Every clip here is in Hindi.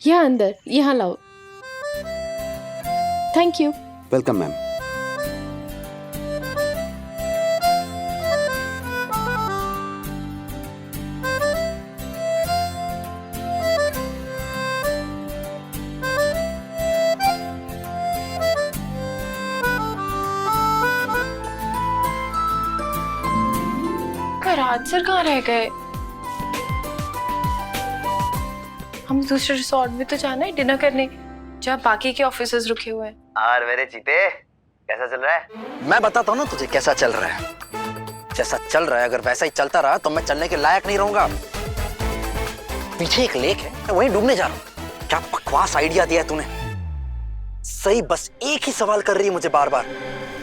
यहाँ अंदर, यहाँ लाओ। Thank you. Welcome ma'am. Raj sir कहाँ रह गए? हम दूसरे रिसोर्ट में तो जाना है डिनर करने, जहाँ बाकी के ऑफिसर्स रुके हुए हैं। और मेरे चीते कैसा चल रहा है? मैं बताता हूँ ना तुझे कैसा चल रहा है। जैसा चल रहा है अगर वैसा ही चलता रहा तो मैं चलने के लायक नहीं रहूंगा। पीछे एक लेक है, मैं वहीं डूबने जा रहा हूँ। क्या बकवास आइडिया दिया तूने। सही बस एक ही सवाल कर रही है मुझे बार बार,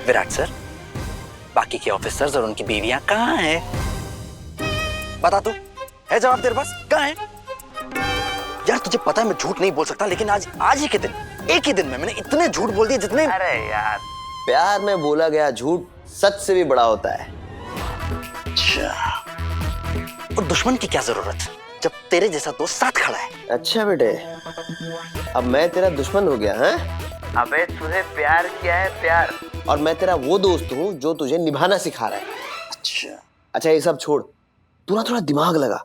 विराट सर बाकी के ऑफिसर्स और उनकी बीवियां कहाँ हैं? बता तू, है जवाब तेरे पास? कहाँ है? यार तुझे पता है मैं झूठ नहीं बोल सकता, लेकिन आज ही के दिन, एक ही दिन में मैंने इतने झूठ बोल दिए जितने। अरे यार, प्यार में बोला गया झूठ सच से भी बड़ा होता है। अच्छा, और दुश्मन की क्या जरूरत जब तेरे जैसा दोस्त साथ खड़ा है। अच्छा बेटे, अब मैं तेरा दुश्मन हो गया है? अबे तुझे प्यार किया है प्यार, और मैं तेरा वो दोस्त हूँ जो तुझे निभाना सिखा रहा है। अच्छा ये सब छोड़, तू ना थोड़ा दिमाग लगा।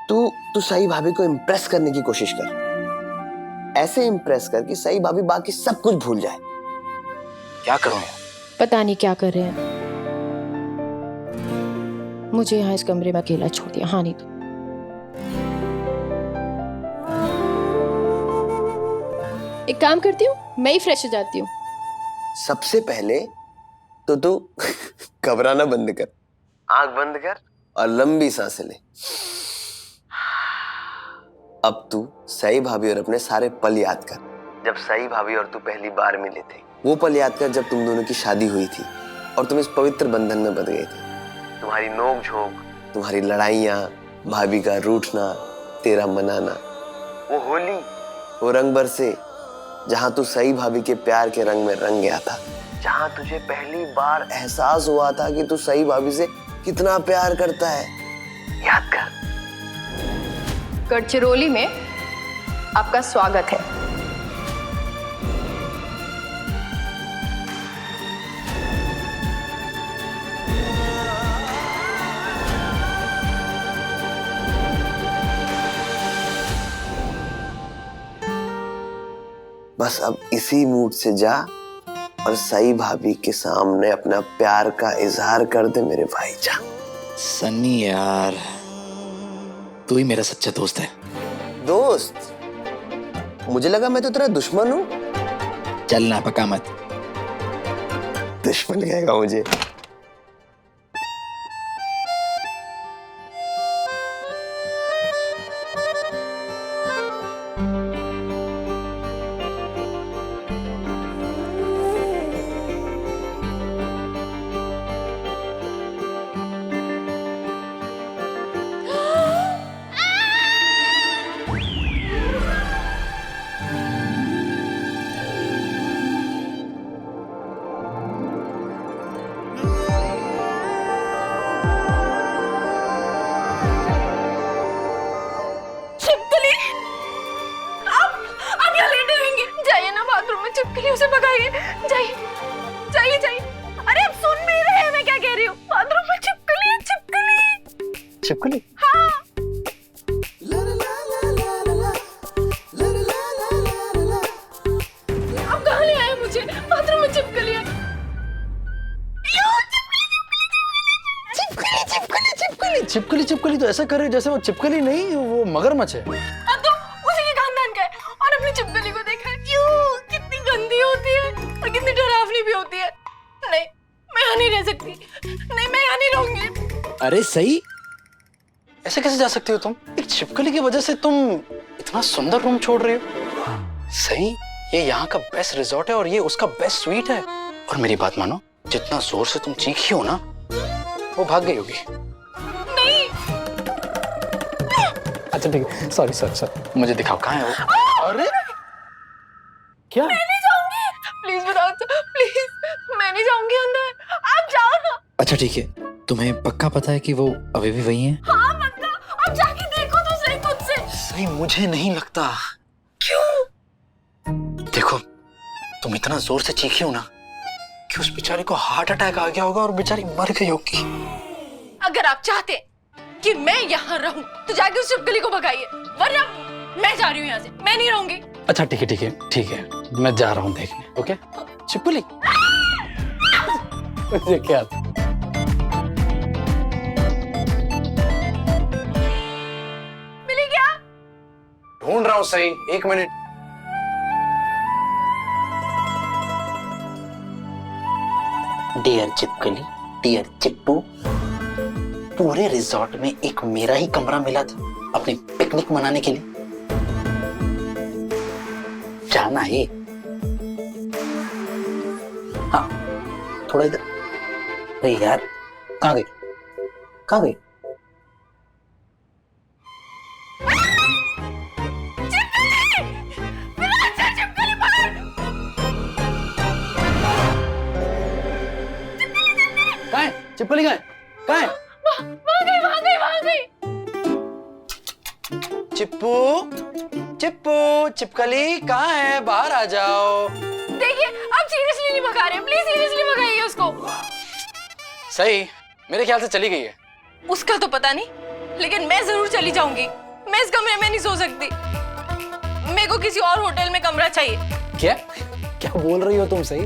तू सई भाभी को इम्प्रेस करने की कोशिश कर। ऐसे इम्प्रेस कर कि सई भाभी बाकी सब कुछ भूल जाए। क्या करूं यार? पता नहीं क्या कर रहे हैं। मुझे यहाँ इस कमरे में अकेला छोड़ दिया। हाँ नहीं तो एक काम करती हूँ, मैं ही फ्रेश हो जाती हूँ। सबसे पहले तो तू घबराना बंद कर, आंख बंद कर और लंबी सांसें ले। अब तू सई भाभी और अपने सारे पल याद कर, जब सई भाभी और तू पहली बार मिले थे। वो पल याद कर जब तुम दोनों की शादी हुई थी और तुम इस पवित्र बंधन में बंध गए थे। तुम्हारी नोक झोंक, तुम्हारी लड़ाइयाँ, भाभी का रूठना, तेरा मनाना, वो होली, वो रंग बरसे जहां तू सई भाभी के प्यार के रंग में रंग गया था, जहां तुझे पहली बार एहसास हुआ था कि तू सई भाभी से कितना प्यार करता है। याद कर। गढ़चिरौली में आपका स्वागत है। बस अब इसी मूड से जा और सई भाभी के सामने अपना प्यार का इजहार कर दे मेरे भाईजान। सन्नी यार, तू ही मेरा सच्चा दोस्त है। दोस्त? मुझे लगा मैं तो तेरा दुश्मन हूँ। चलना पक्का मत। दुश्मन कहेगा मुझे। छिपकली उसे भगाइए। जाइए जाइए जाइए। अरे अब सुन नहीं रहे हैं मैं क्या कह रही हूँ? बाथरूम में छिपकली है, छिपकली। छिपकली? हाँ। अब कहाँ ले आए मुझे? बाथरूम में छिपकली है। छिपकली छिपकली तो ऐसा कर रही जैसे वो छिपकली नहीं, वो मगरमच्छ है। अब तो उसी के खानदान का है और अपनी छिपकली को देखा है। क्यों? कितनी गंदी होती है और कितनी डरावनी भी होती है। नहीं, मैं यहाँ नहीं रह सकती। नहीं, मैं यहाँ नहीं रहूंगी। अरे सही, ऐसे कैसे जा सकती हो तुम? एक छिपकली की वजह से तुम इतना सुंदर रूम छोड़ रही हो। सही, ये यहाँ का बेस्ट रिजॉर्ट है और ये उसका बेस्ट स्वीट है। और मेरी बात मानो, जितना जोर से तुम चीखी हो ना, वो भाग गई होगी। नहीं। अच्छा ठीक है, सॉरी सॉरी सॉरी, मुझे दिखाओ कहाँ है वो। अरे क्या? मैं नहीं जाऊंगी। प्लीज बताओ, प्लीज। मैं नहीं जाऊंगी अंदर। आप जाओ ना। अच्छा ठीक है, तुम्हें पक्का पता है कि वो अभी भी वही है? हाँ पक्का। अब जाके देखो तो सही खुद से। सही मुझे नहीं लगता। क्यों? देखो, तुम इतना जोर से चीखी हो ना कि उस बेचारी को हार्ट अटैक आ गया होगा और बेचारी मर गई होगी। अगर आप चाहते कि मैं यहाँ रहूं तो जाके उस छिपकली को भगाइए, वरना मैं जा रही हूँ यहाँ से, मैं नहीं रहूंगी। अच्छा ठीक है ठीक है ठीक है, मैं जा रहा हूँ देखने। ओके छिपकली। मुझे क्या मिली क्या? ढूंढ रहा हूँ सही, 1 मिनट। डियर चिपकली, डियर चिप्पू, पूरे रिजॉर्ट में एक मेरा ही कमरा मिला था अपनी पिकनिक मनाने के लिए। जाना है। हाँ, थोड़ा इधर। अरे यार, कहाँ गई? कहाँ गई? कहाँ है चिपकली? कहाँ है? कहाँ है? वहां गई। चिप्पू, चिप्पू, चिपकली कहाँ है? बाहर आ जाओ। देखिए, आप सीरियसली नहीं भगा रहे, प्लीज सीरियसली भगाइए उसको। सही, मेरे ख्याल से चली गई है। उसका तो पता नहीं, लेकिन मैं जरूर चली जाऊंगी। मैं इस कमरे में नहीं सो सकती, मेरे को किसी और होटल में कमरा चाहिए। क्या क्या बोल रही हो तुम? सही,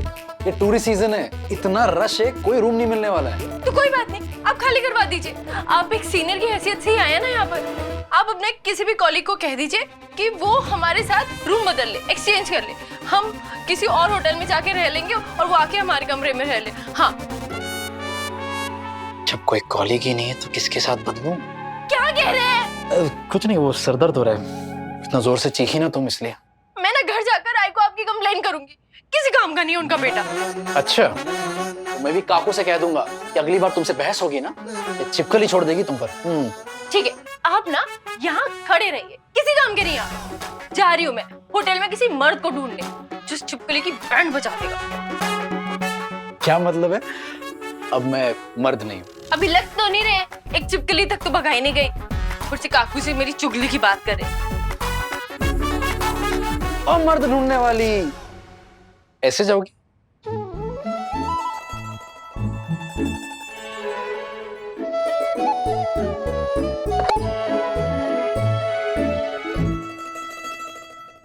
ये टूरिस्ट सीजन है, इतना रश है, कोई रूम नहीं मिलने वाला है। तो कोई बात नहीं, आप खाली करवा दीजिए। आप एक सीनियर की हैसियत से ही आए हैं ना यहाँ पर। आप अपने किसी भी कॉलीग को कह दीजिए कि वो हमारे साथ रूम बदल ले, एक्सचेंज कर ले। हम किसी और होटल में जाके रह लेंगे और वो आके हमारे कमरे में रह ले। हाँ, जब कोई कॉलीग ही नहीं है तो किसके साथ बदलूं? क्या कह रहे हैं? कुछ नहीं, वो सरदर्द हो रहा है, इतना जोर से चीखी ना तुम इसलिए। मैं ना घर जाकर आई को आपकी कंप्लेन करूंगी, किसी काम का नहीं है उनका बेटा। अच्छा, तो मैं भी काकू से कह दूंगा कि अगली बार तुमसे बहस होगी ना, ये चिपकली छोड़ देगी तुम पर। ठीक है, आप ना यहाँ खड़े रहिए, किसी काम के नहीं। आप जा रही हूँ मैं होटल में किसी मर्द को ढूंढने जो छिपकली की बैंड बजा देगा। क्या मतलब है? अब मैं मर्द नहीं हूँ। अभी लग तो नहीं रहे, एक छिपकली तक तो भगाई नहीं गई, और से काकू से मेरी चुगली की बात करे। और मर्द ढूंढने वाली ऐसे जाओगी?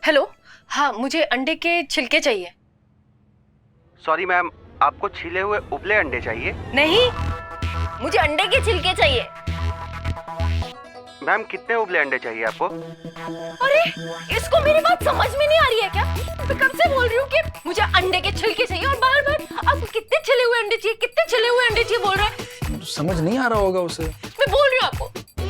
हेलो, हाँ मुझे अंडे के छिलके चाहिए। सॉरी मैम, आपको छिले हुए उबले अंडे चाहिए? नहीं, मुझे अंडे के छिलके चाहिए। मैम कितने उबले अंडे चाहिए आपको? अरे, इसको मेरी बात समझ में नहीं आ रही है क्या? मैं कब से बोल रही हूँ कि मुझे अंडे के छिलके चाहिए और बार बार आपको कितने छिले हुए अंडे चाहिए, कितने छिले हुए अंडे चाहिए बोल रहे हैं। तो समझ नहीं आ रहा होगा उसे। मैं बोल रही हूँ आपको,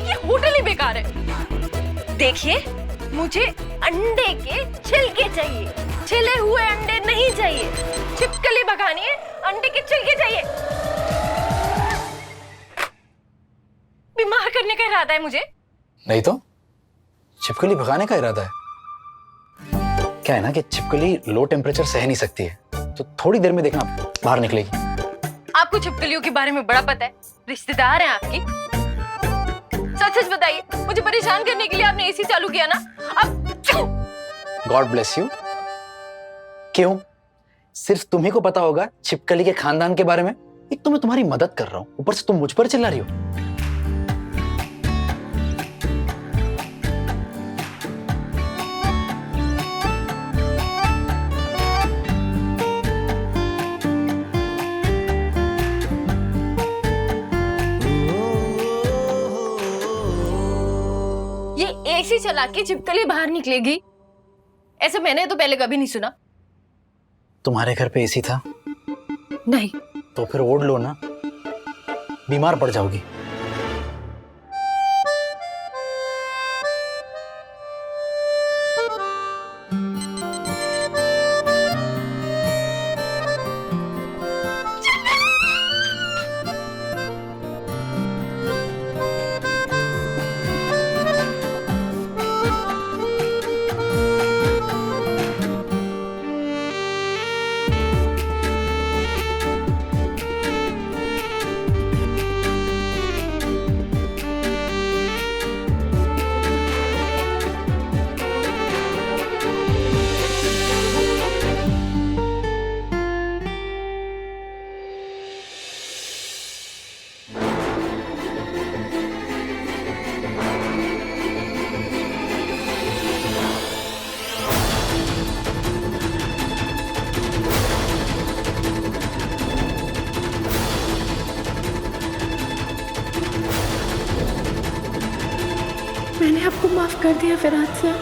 ये होटल ही बेकार है। देखिए, मुझे अंडे के छिलके चाहिए, छिले हुए अंडे नहीं चाहिए। छिपकली भगानी है, अंडे के छिलके चाहिए। बीमार करने का इरादा है मुझे? नहीं तो छिपकली भगाने का इरादा है। क्या है ना कि छिपकली लो टेम्परेचर सह नहीं सकती है, तो थोड़ी देर में देखना बाहर निकलेगी। आपको छिपकलियों के बारे में बड़ा पता है, रिश्तेदार हैं आपकी। सच सच बताइए, मुझे परेशान करने के लिए आपने एसी चालू किया ना? अब गॉड ब्लेस यू। क्यों? सिर्फ तुम्ही को पता होगा छिपकली के खानदान के बारे में। एक तो मैं तुम्हारी मदद कर रहा हूं, ऊपर से तुम मुझ पर चिल्ला रही हो। ये एसी चला के छिपकली बाहर निकलेगी, ऐसे मैंने तो पहले कभी नहीं सुना। तुम्हारे घर पे एसी था? नहीं। तो फिर ओढ़ लो ना, बीमार पड़ जाओगी। मैंने आपको माफ कर दिया फिराज सर।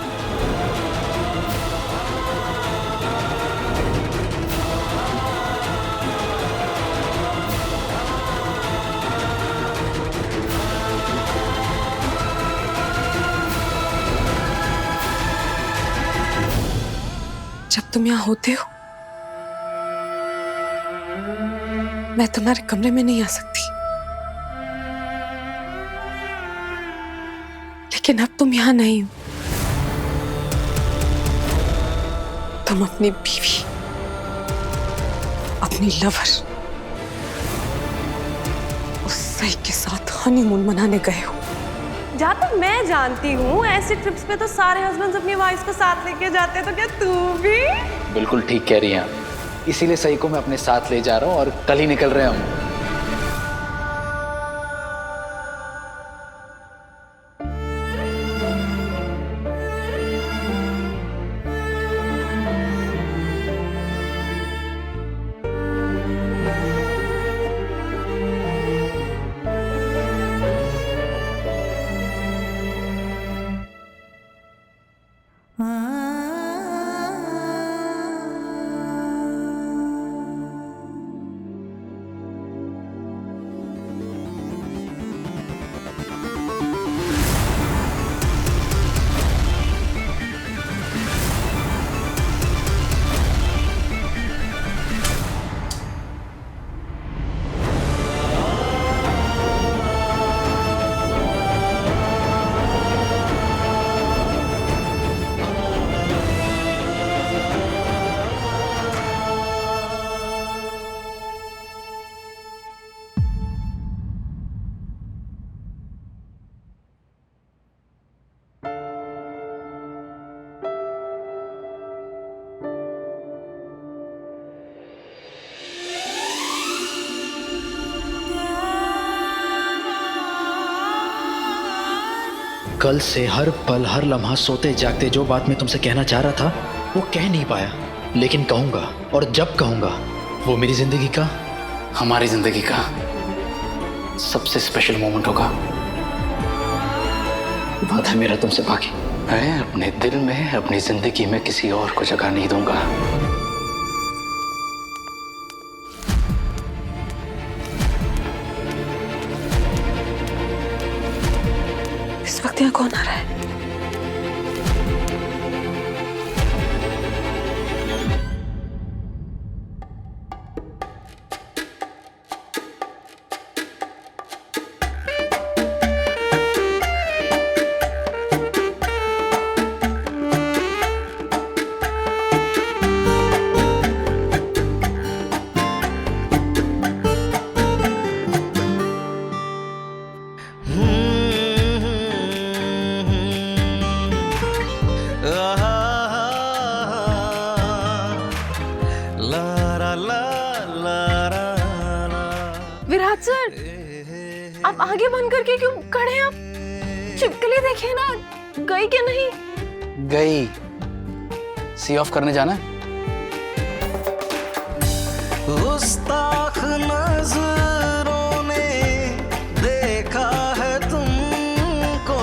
जब तुम यहाँ होते हो मैं तुम्हारे कमरे में नहीं आ सकती, लेकिन अब तुम यहाँ नहीं हो। तुम अपनी बीवी, अपनी लवर उस सही के साथ हनीमून मनाने गए हो। जहाँ तक मैं जानती हूँ ऐसे ट्रिप्स पे तो सारे हस्बैंड्स अपनी वाइफ्स को साथ लेके जाते हैं, तो क्या तू भी? बिल्कुल ठीक कह रही हैं आप। इसीलिए सही को मैं अपने साथ ले जा रहा हूँ और कल ही निकल रहे हैं हम। कल से हर पल हर लम्हा सोते जागते जो बात मैं तुमसे कहना चाह रहा था वो कह नहीं पाया, लेकिन कहूंगा, और जब कहूंगा वो मेरी जिंदगी का, हमारी जिंदगी का सबसे स्पेशल मोमेंट होगा। बात है मेरा तुमसे बाकी। मैं अपने दिल में, अपनी जिंदगी में किसी और को जगह नहीं दूंगा। इस वक्त यहाँ कौन आ रहा है? विराट सर, आप आगे बंद करके क्यों खड़े हैं? आप छिपकली देखिए ना, गई क्या नहीं? गई। सी ऑफ करने जाना है। गुस्ताख नजरों ने देखा है तुमको,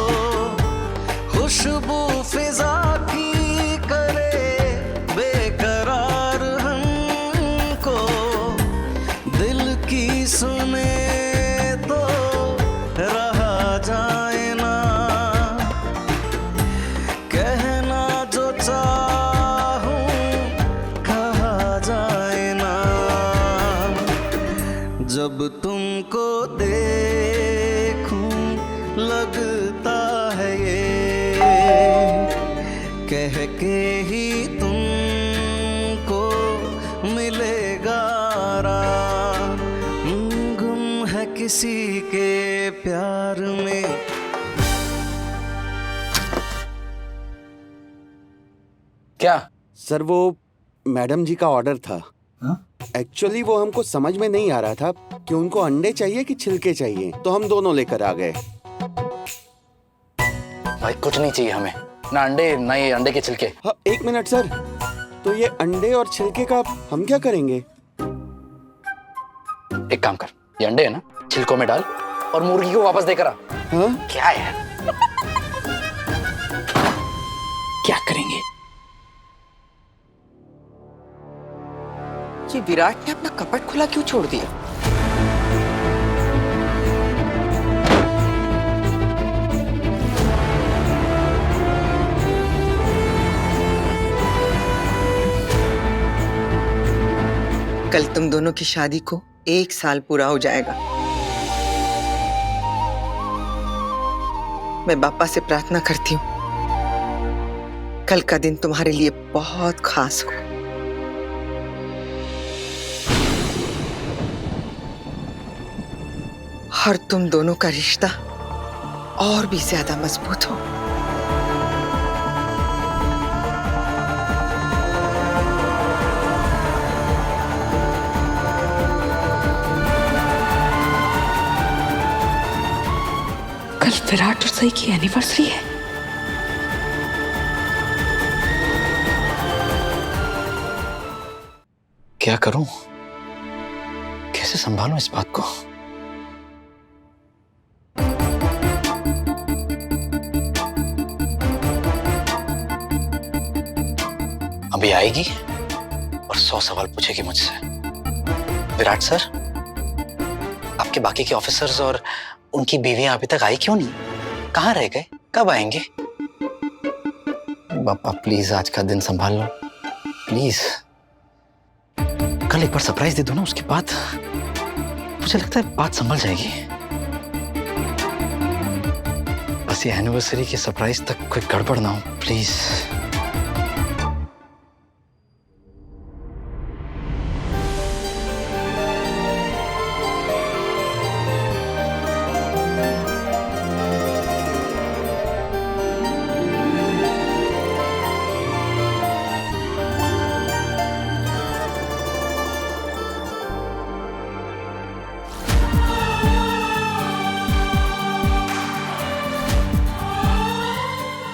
खुशबू फिजा की करे बेकरार हमको, दिल की सुने तो रहा जाए ना, कहना जो चाहूं कहा जाए ना, जब तुमको देखूं लगता है ये कह के ही तुमको मिलेगा आराम, गुम है किसी के प्यार में। क्या? सर वो मैडम जी का ऑर्डर था। एक्चुअली वो हमको समझ में नहीं आ रहा था कि उनको अंडे चाहिए कि छिलके चाहिए, तो हम दोनों लेकर आ गए। भाई कुछ नहीं चाहिए हमें, ना अंडे ना ये अंडे के छिलके। हाँ, एक मिनट सर, तो ये अंडे और छिलके का हम क्या करेंगे? एक काम कर, ये अंडे है ना, छिलकों में डाल और मुर्गी को वापस देकर आ। हाँ? क्या है? क्या करेंगे। ये विराट ने अपना कपट खुला क्यों छोड़ दिया? कल तुम दोनों की शादी को 1 साल पूरा हो जाएगा। मैं बापा से प्रार्थना करती हूँ कल का दिन तुम्हारे लिए बहुत खास हो। और तुम दोनों का रिश्ता और भी ज्यादा मजबूत हो। कल विराट और सई की एनिवर्सरी है। क्या करूं, कैसे संभालूं इस बात को। अभी आएगी और 100 सवाल पूछेगी मुझसे। विराट सर, आपके बाकी के ऑफिसर्स और उनकी बीवियां अभी तक आई क्यों नहीं? कहाँ रह गए? कब आएंगे? पापा प्लीज आज का दिन संभाल लो प्लीज। कल एक बार सरप्राइज दे दो ना, उसके बाद मुझे लगता है बात संभल जाएगी। बस ये एनिवर्सरी के सरप्राइज तक कोई गड़बड़ ना हो प्लीज।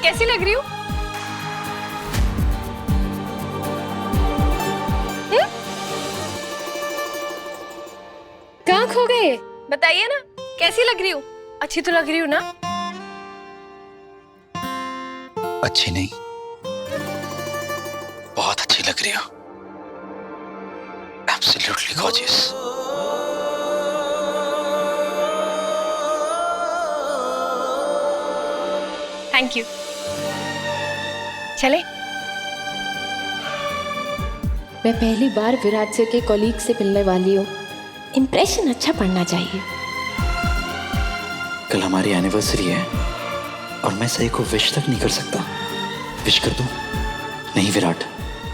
कैसी लग रही हूँ? कहाँ खो गए? बताइए ना, कैसी लग रही हूँ? अच्छी तो लग रही हूँ ना? अच्छी नहीं, बहुत अच्छी लग रही हो। Absolutely gorgeous. Thank you. चले? मैं पहली बार विराट सर के कॉलीग से मिलने वाली हूँ। इंप्रेशन अच्छा पड़ना चाहिए। कल हमारी एनिवर्सरी है और मैं सही को विश तक नहीं कर सकता। विश कर दूं? नहीं विराट,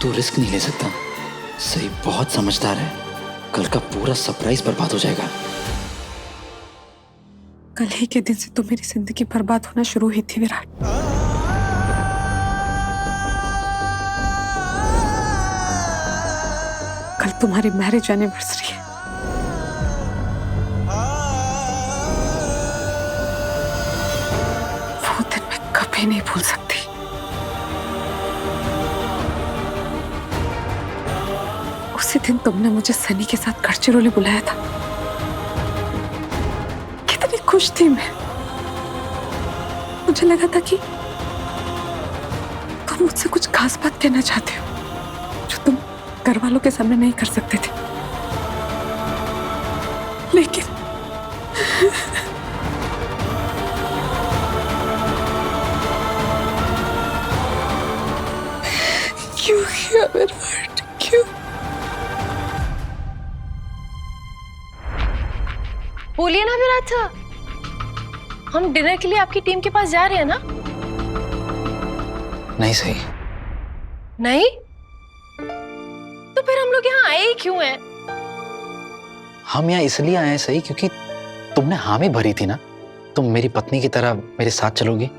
तू रिस्क नहीं ले सकता। सही बहुत समझदार है, कल का पूरा सरप्राइज बर्बाद हो जाएगा। कल ही के दिन से तो मेरी जिंदगी बर्बाद होना शुरू हुई थी विराट। कल तुम्हारी मैरिज एनिवर्सरी है। वो दिन मैं कभी नहीं भूल सकती। उसी दिन तुमने मुझे सनी के साथ गढ़चिरौली बुलाया था। कितनी खुश थी मैं। मुझे लगा था कि तुम मुझसे कुछ खास बात कहना चाहते हो जो तुम घर वालों के सामने नहीं कर सकते थे, लेकिन क्यों किया विराट, क्यों? बोलिए ना विराट सर, हम डिनर के लिए आपकी टीम के पास जा रहे हैं ना? नहीं सही। नहीं? तो फिर हम लोग यहाँ आए ही क्यों हैं? हम यहाँ इसलिए आए हैं सही क्योंकि तुमने हामी भरी थी ना, तुम मेरी पत्नी की तरह मेरे साथ चलोगी।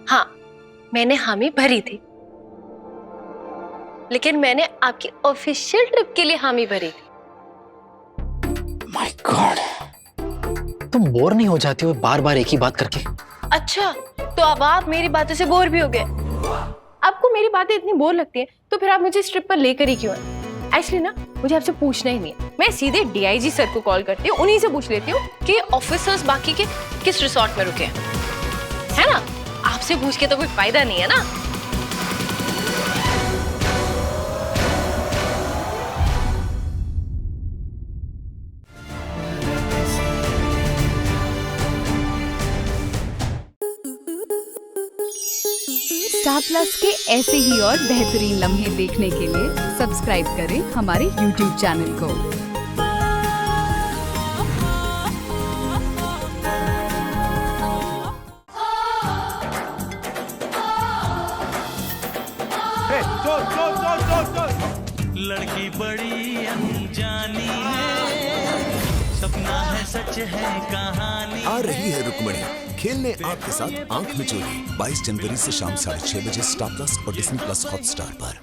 हाँ, मैंने हामी भरी थी, लेकिन मैंने आपकी ऑफिशियल ट्रिप के लिए हामी भरी थी। माय गॉड, तुम बोर नहीं हो जाती हो बार बार एक ही बात करके? अच्छा, तो अब आप मेरी बातों से बोर भी हो गए? आपको मेरी बातें इतनी बोर लगती हैं, तो फिर आप मुझे इस ट्रिप पर लेकर ही क्यों आए? एक्चुअली ना, मुझे आपसे पूछना ही नहीं है। मैं सीधे डीआईजी सर को कॉल करती हूँ, उन्हीं से पूछ लेती हूँ कि ऑफिसर्स बाकी के किस रिसोर्ट में रुके हैं, है ना? आपसे पूछ के तो कोई फायदा नहीं है ना। स्टार प्लस के ऐसे ही और बेहतरीन लम्हे देखने के लिए सब्सक्राइब करें हमारे YouTube चैनल को। लड़की बड़ी अनजानी है, सपना है सच है कहानी। आ रही है रुक्मणी खेलने आपके साथ आंख मिचोली 22 जनवरी से शाम 6:30 बजे स्टार प्लस और डिज्नी प्लस हॉटस्टार पर।